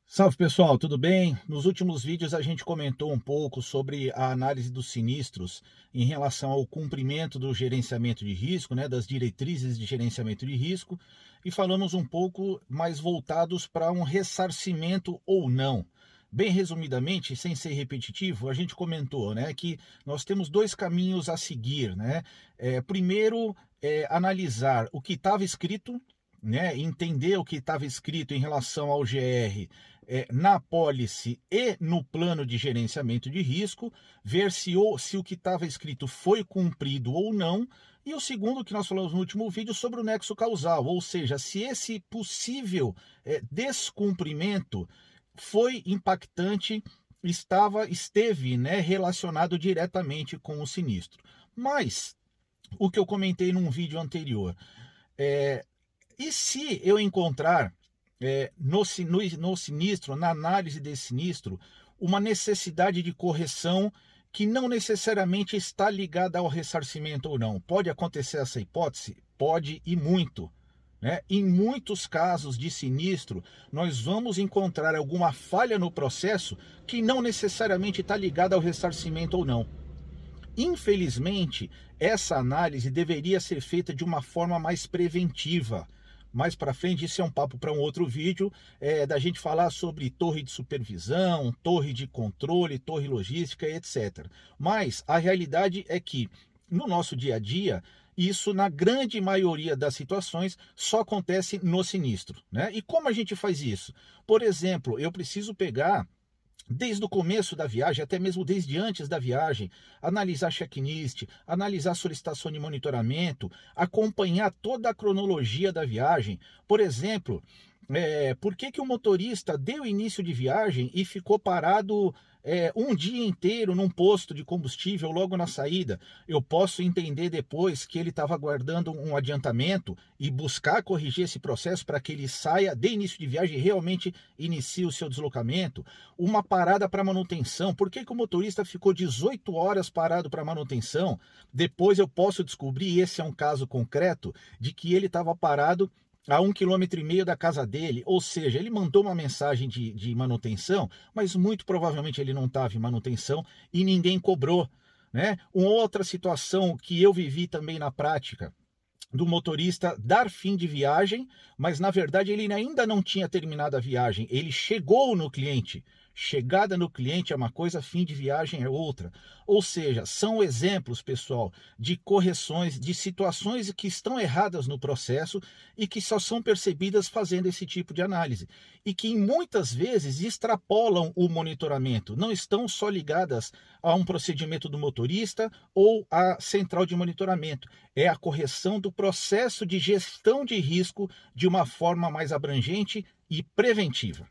Salve pessoal, tudo bem? Nos últimos vídeos a gente comentou um pouco sobre a análise dos sinistros em relação ao cumprimento do gerenciamento de risco, né, das diretrizes de gerenciamento de risco, e falamos um pouco mais voltados para um ressarcimento ou não. Bem resumidamente, sem ser repetitivo, a gente comentou, né, que nós temos dois caminhos a seguir, né? Primeiro, analisar o que estava escrito, né, entender o que estava escrito em relação ao GR na apólice e no plano de gerenciamento de risco, ver se o que estava escrito foi cumprido ou não, e o segundo que nós falamos no último vídeo sobre o nexo causal, ou seja, se esse possível descumprimento foi impactante, esteve, né, relacionado diretamente com o sinistro. Mas o que eu comentei num vídeo anterior, é, e se eu encontrar no sinistro, na análise desse sinistro, uma necessidade de correção que não necessariamente está ligada ao ressarcimento ou não? Pode acontecer essa hipótese? Pode e muito. Né? Em muitos casos de sinistro, nós vamos encontrar alguma falha no processo que não necessariamente está ligada ao ressarcimento ou não. Infelizmente, essa análise deveria ser feita de uma forma mais preventiva. Mais para frente, isso é um papo para um outro vídeo, da gente falar sobre torre de supervisão, torre de controle, torre logística, etc. Mas a realidade é que, no nosso dia a dia, isso, na grande maioria das situações, só acontece no sinistro. Né? E como a gente faz isso? Por exemplo, eu preciso pegar desde o começo da viagem, até mesmo desde antes da viagem, analisar checklist, analisar solicitação de monitoramento, acompanhar toda a cronologia da viagem. Por exemplo, por que o motorista deu início de viagem e ficou parado um dia inteiro num posto de combustível logo na saída? Eu posso entender depois que ele estava aguardando um adiantamento e buscar corrigir esse processo para que ele saia, dê início de viagem e realmente inicie o seu deslocamento. Uma parada para manutenção. Por que o motorista ficou 18 horas parado para manutenção? Depois eu posso descobrir, e esse é um caso concreto, de que ele estava parado a 1,5 km da casa dele, ou seja, ele mandou uma mensagem de manutenção, mas muito provavelmente ele não estava em manutenção e ninguém cobrou. Né? Uma outra situação que eu vivi também na prática, do motorista dar fim de viagem, mas na verdade ele ainda não tinha terminado a viagem, ele chegou no cliente. Chegada no cliente é uma coisa, fim de viagem é outra. Ou seja, são exemplos, pessoal, de correções, de situações que estão erradas no processo e que só são percebidas fazendo esse tipo de análise. E que muitas vezes extrapolam o monitoramento, não estão só ligadas a um procedimento do motorista ou à central de monitoramento. É a correção do processo de gestão de risco de uma forma mais abrangente e preventiva.